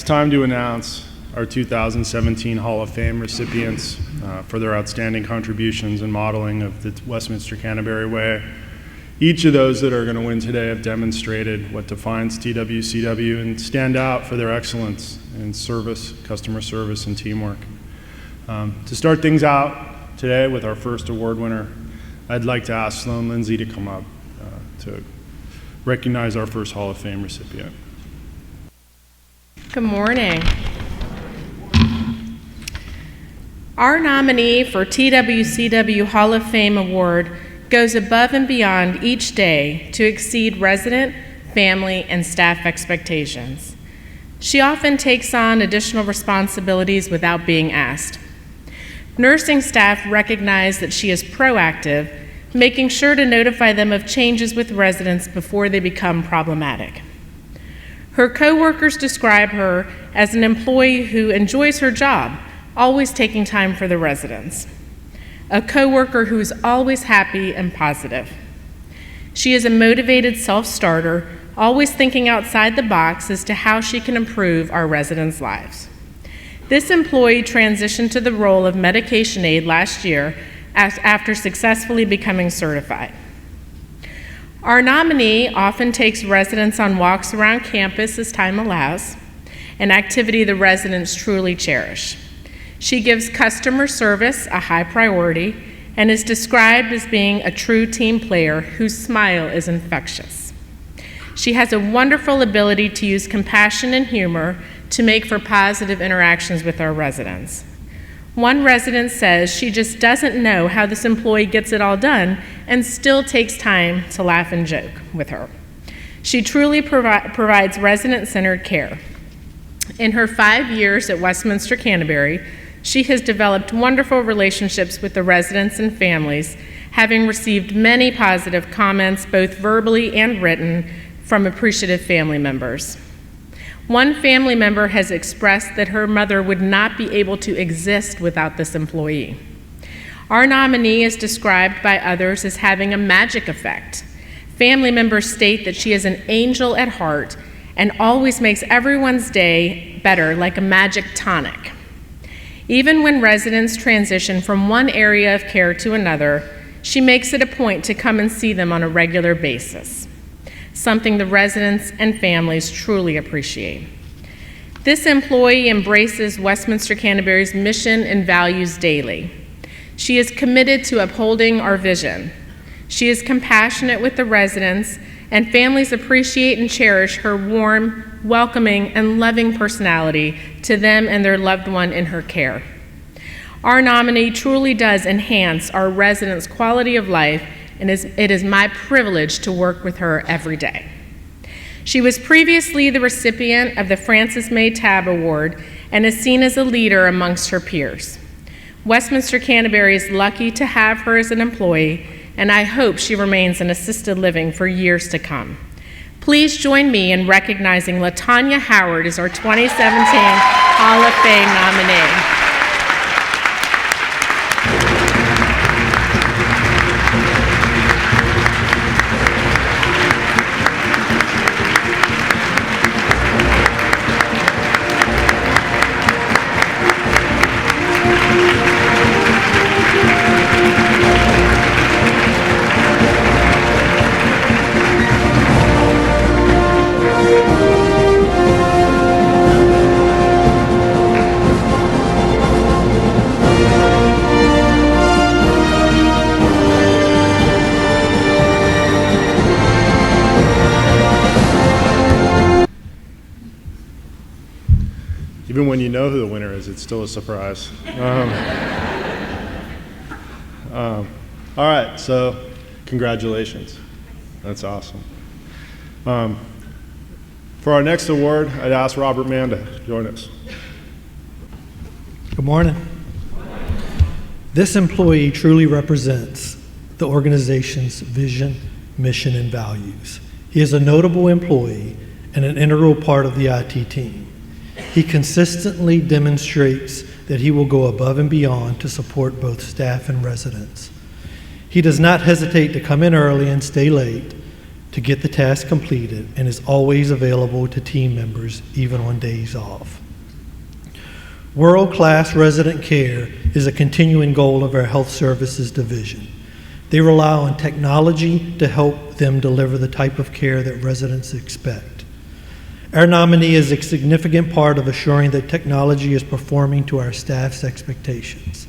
it's time to announce our 2017 Hall of Fame recipients for their outstanding contributions and modeling of the Westminster Canterbury Way. Each of those that are going to win today have demonstrated what defines TWCW and stand out for their excellence in service, customer service, and teamwork. To start things out today with our first award winner, I'd like to ask Sloan Lindsay to come up to recognize our first Hall of Fame recipient. Good morning. Our nominee for TWCW Hall of Fame Award goes above and beyond each day to exceed resident, family, and staff expectations. She often takes on additional responsibilities without being asked. Nursing staff recognize that she is proactive, making sure to notify them of changes with residents before they become problematic. Her coworkers describe her as an employee who enjoys her job, always taking time for the residents. A coworker who is always happy and positive. She is a motivated self-starter, always thinking outside the box as to how she can improve our residents' lives. This employee transitioned to the role of medication aide last year after successfully becoming certified. Our nominee often takes residents on walks around campus as time allows, an activity the residents truly cherish. She gives customer service a high priority and is described as being a true team player whose smile is infectious. She has a wonderful ability to use compassion and humor to make for positive interactions with our residents. One resident says she just doesn't know how this employee gets it all done and still takes time to laugh and joke with her. She truly provides resident-centered care. In her 5 years at Westminster Canterbury, she has developed wonderful relationships with the residents and families, having received many positive comments, both verbally and written, from appreciative family members. One family member has expressed that her mother would not be able to exist without this employee. Our nominee is described by others as having a magic effect. Family members state that she is an angel at heart and always makes everyone's day better, like a magic tonic. Even when residents transition from one area of care to another, she makes it a point to come and see them on a regular basis, something the residents and families truly appreciate. This employee embraces Westminster Canterbury's mission and values daily. She is committed to upholding our vision. She is compassionate with the residents, and families appreciate and cherish her warm, welcoming, and loving personality to them and their loved one in her care. Our nominee truly does enhance our residents' quality of life, and it is my privilege to work with her every day. She was previously the recipient of the Frances May Tabb Award and is seen as a leader amongst her peers. Westminster Canterbury is lucky to have her as an employee, and I hope she remains in assisted living for years to come. Please join me in recognizing LaTanya Howard as our 2017 Hall of Fame nominee. Even when you know who the winner is, it's still a surprise. All right, so congratulations. That's awesome. For our next award, I'd ask Robert Mann to join us. Good morning. This employee truly represents the organization's vision, mission, and values. He is a notable employee and an integral part of the IT team. He consistently demonstrates that he will go above and beyond to support both staff and residents. He does not hesitate to come in early and stay late, to get the task completed and is always available to team members even on days off. World-class resident care is a continuing goal of our Health Services Division. They rely on technology to help them deliver the type of care that residents expect. Our nominee is a significant part of assuring that technology is performing to our staff's expectations.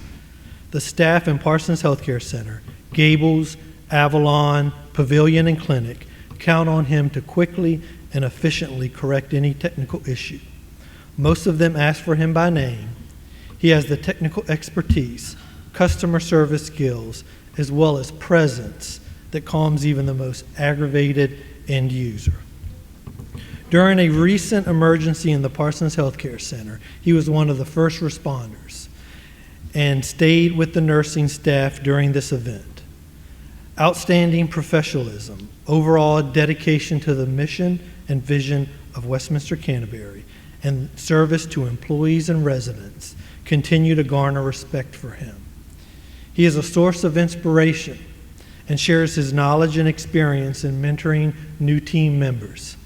The staff in Parsons Healthcare Center, Gables, Avalon, Pavilion, and Clinic count on him to quickly and efficiently correct any technical issue. Most of them ask for him by name. He has the technical expertise, customer service skills, as well as presence that calms even the most aggravated end user. During a recent emergency in the Parsons Healthcare Center, he was one of the first responders and stayed with the nursing staff during this event. Outstanding professionalism, overall dedication to the mission and vision of Westminster Canterbury, and service to employees and residents continue to garner respect for him. He is a source of inspiration and shares his knowledge and experience in mentoring new team members.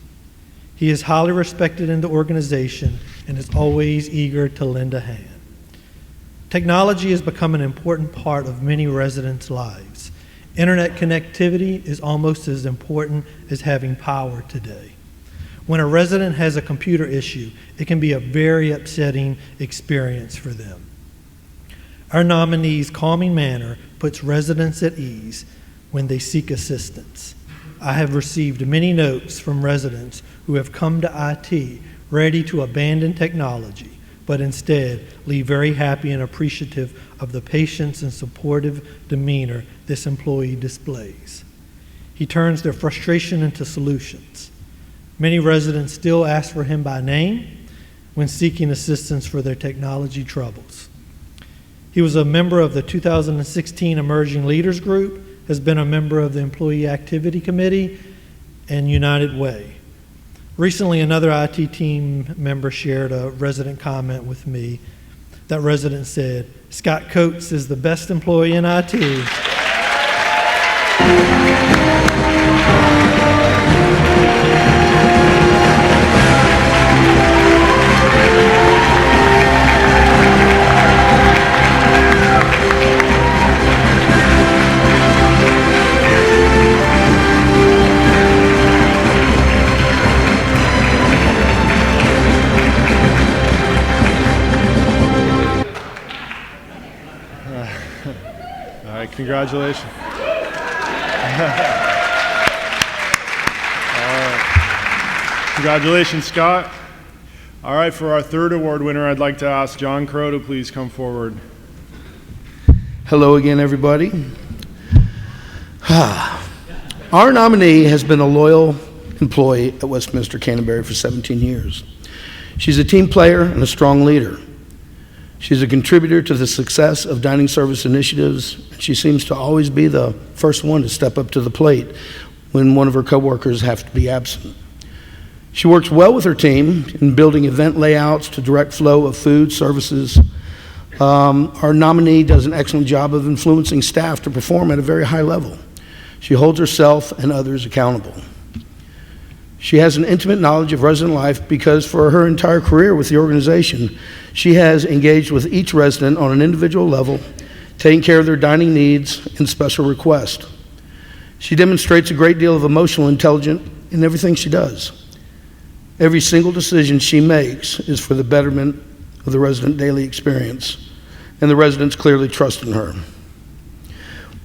He is highly respected in the organization and is always eager to lend a hand. Technology has become an important part of many residents' lives. Internet connectivity is almost as important as having power today. When a resident has a computer issue, it can be a very upsetting experience for them. Our nominee's calming manner puts residents at ease when they seek assistance. I have received many notes from residents who have come to IT ready to abandon technology, but instead leave very happy and appreciative of the patience and supportive demeanor this employee displays. He turns their frustration into solutions. Many residents still ask for him by name when seeking assistance for their technology troubles. He was a member of the 2016 Emerging Leaders Group, has been a member of the Employee Activity Committee and United Way. Recently, another IT team member shared a resident comment with me. That resident said, "Scott Coates is the best employee in IT." Congratulations. Congratulations, Scott. All right, for our third award winner, I'd like to ask John Crow to please come forward. Hello again, everybody. Our nominee has been a loyal employee at Westminster Canterbury for 17 years. She's a team player and a strong leader. She's a contributor to the success of dining service initiatives. She seems to always be the first one to step up to the plate when one of her coworkers have to be absent. She works well with her team in building event layouts to direct flow of food, services. Our nominee does an excellent job of influencing staff to perform at a very high level. She holds herself and others accountable. She has an intimate knowledge of resident life because for her entire career with the organization, she has engaged with each resident on an individual level, taking care of their dining needs and special requests. She demonstrates a great deal of emotional intelligence in everything she does. Every single decision she makes is for the betterment of the resident daily experience, and the residents clearly trust in her.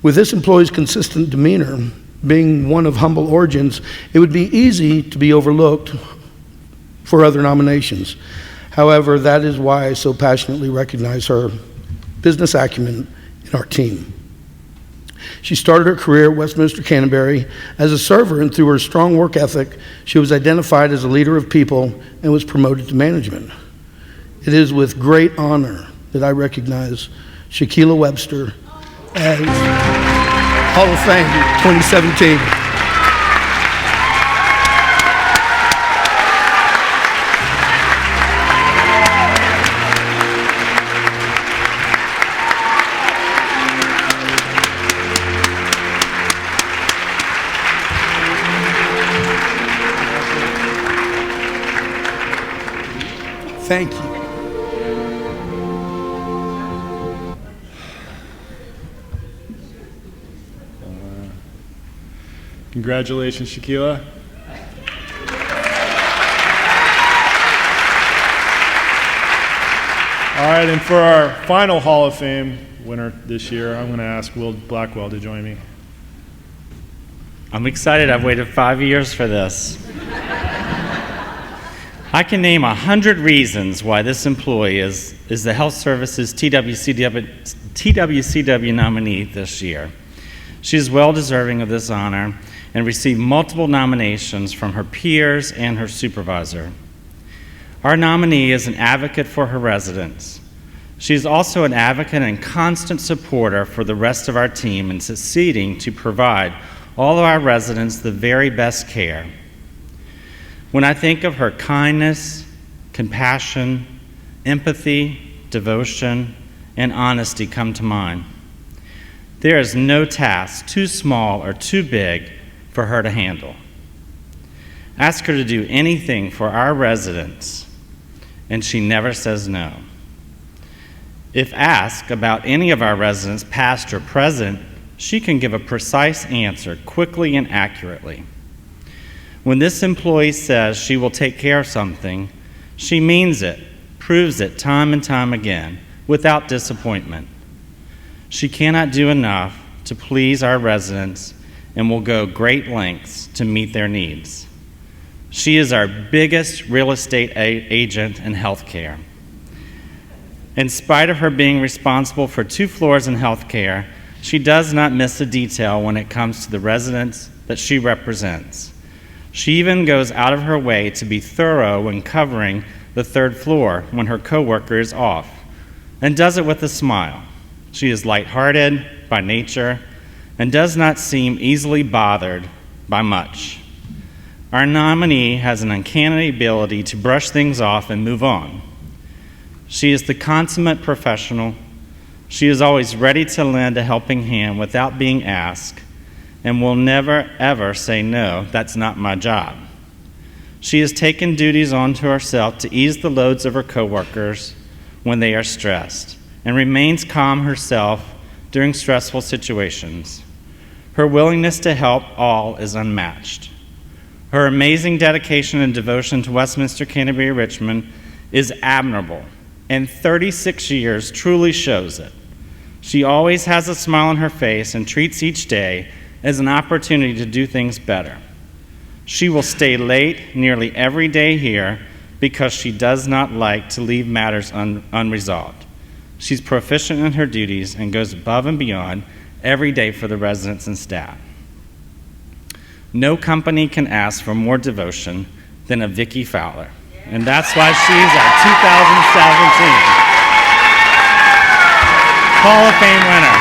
With this employee's consistent demeanor, being one of humble origins, it would be easy to be overlooked for other nominations. However, that is why I so passionately recognize her business acumen in our team. She started her career at Westminster Canterbury as a server, and through her strong work ethic, she was identified as a leader of people and was promoted to management. It is with great honor that I recognize Shaquila Webster as Hall of Fame 2017. Thank you. Congratulations, Shaquila. All right, and for our final Hall of Fame winner this year, I'm going to ask Will Blackwell to join me. I'm excited. I've waited 5 years for this. I can name 100 reasons why this employee is the Health Services TWCW nominee this year. She is well deserving of this honor and received multiple nominations from her peers and her supervisor. Our nominee is an advocate for her residents. She is also an advocate and constant supporter for the rest of our team in succeeding to provide all of our residents the very best care. When I think of her kindness, compassion, empathy, devotion, and honesty come to mind. There is no task too small or too big for her to handle. Ask her to do anything for our residents, and she never says no. If asked about any of our residents, past or present, she can give a precise answer quickly and accurately. When this employee says she will take care of something, she means it, proves it time and time again, without disappointment. She cannot do enough to please our residents and will go great lengths to meet their needs. She is our biggest real estate agent in healthcare. In spite of her being responsible for 2 floors in healthcare, she does not miss a detail when it comes to the residents that she represents. She even goes out of her way to be thorough when covering the 3rd floor when her coworker is off, and does it with a smile. She is lighthearted by nature and does not seem easily bothered by much. Our nominee has an uncanny ability to brush things off and move on. She is the consummate professional. She is always ready to lend a helping hand without being asked, and will never, ever say, no, that's not my job. She has taken duties onto herself to ease the loads of her coworkers when they are stressed, and remains calm herself during stressful situations. Her willingness to help all is unmatched. Her amazing dedication and devotion to Westminster, Canterbury, Richmond is admirable, and 36 years truly shows it. She always has a smile on her face and treats each day as an opportunity to do things better. She will stay late nearly every day here because she does not like to leave matters unresolved. She's proficient in her duties and goes above and beyond every day for the residents and staff. No company can ask for more devotion than a Vicki Fowler, and that's why she's our 2017 Hall of Fame winner.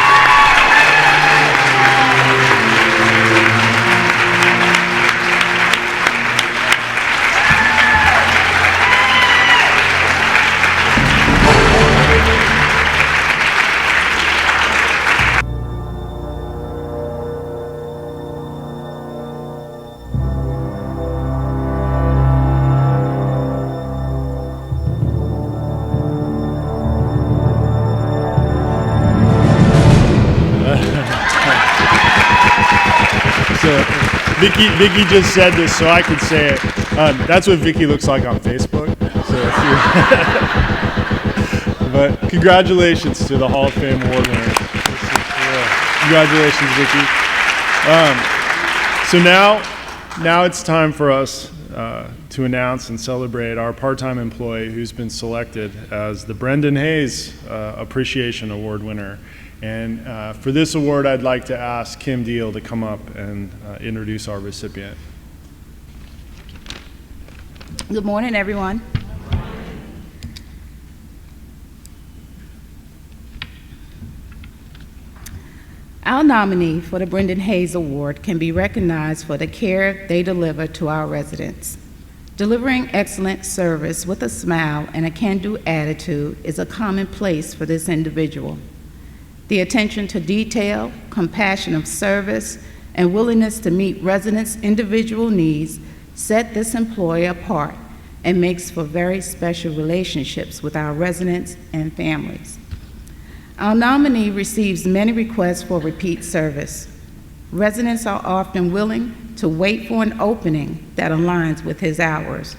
Vicki just said this, so I could say it. That's what Vicki looks like on Facebook. So but congratulations to the Hall of Fame award winner. Congratulations, Vicki. So now it's time for us to announce and celebrate our part-time employee who's been selected as the Brendan Hayes Appreciation Award winner. And for this award, I'd like to ask Kim Deal to come up and introduce our recipient. Good morning, everyone. Our nominee for the Brendan Hayes Award can be recognized for the care they deliver to our residents. Delivering excellent service with a smile and a can-do attitude is a commonplace for this individual. The attention to detail, compassion of service, and willingness to meet residents' individual needs set this employee apart and makes for very special relationships with our residents and families. Our nominee receives many requests for repeat service. Residents are often willing to wait for an opening that aligns with his hours.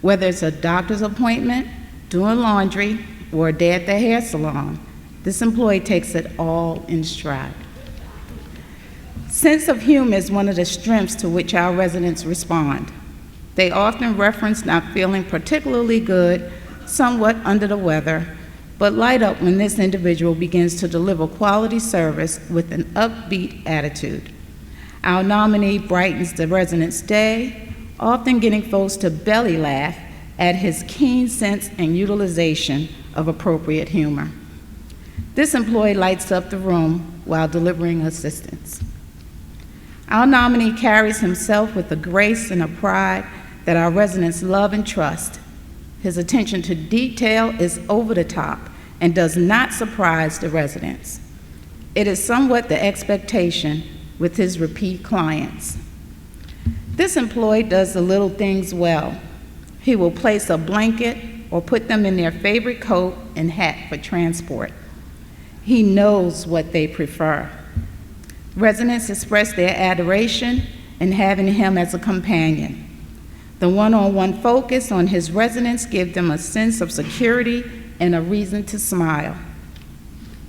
Whether it's a doctor's appointment, doing laundry, or a day at the hair salon, this employee takes it all in stride. Sense of humor is one of the strengths to which our residents respond. They often reference not feeling particularly good, somewhat under the weather, but light up when this individual begins to deliver quality service with an upbeat attitude. Our nominee brightens the residents' day, often getting folks to belly laugh at his keen sense and utilization of appropriate humor. This employee lights up the room while delivering assistance. Our nominee carries himself with a grace and a pride that our residents love and trust. His attention to detail is over the top and does not surprise the residents. It is somewhat the expectation with his repeat clients. This employee does the little things well. He will place a blanket or put them in their favorite coat and hat for transport. He knows what they prefer. Residents express their adoration in having him as a companion. The one-on-one focus on his residents gives them a sense of security and a reason to smile.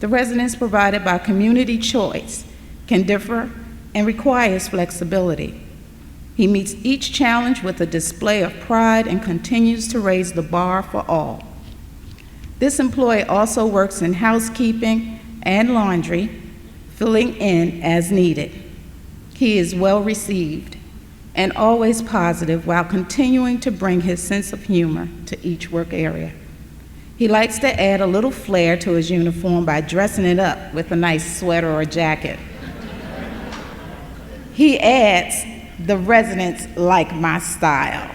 The residence provided by community choice can differ and requires flexibility. He meets each challenge with a display of pride and continues to raise the bar for all. This employee also works in housekeeping and laundry, filling in as needed. He is well received and always positive while continuing to bring his sense of humor to each work area. He likes to add a little flair to his uniform by dressing it up with a nice sweater or jacket. He adds, "The residents like my style."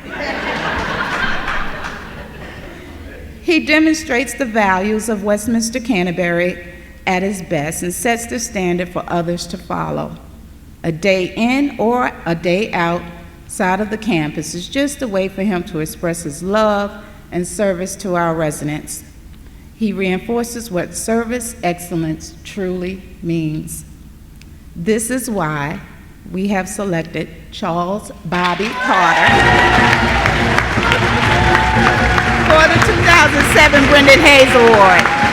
He demonstrates the values of Westminster Canterbury at his best and sets the standard for others to follow. A day in or a day outside of the campus is just a way for him to express his love and service to our residents. He reinforces what service excellence truly means. This is why we have selected Charles Bobby Carter for the 2007 Brendan Hayes Award.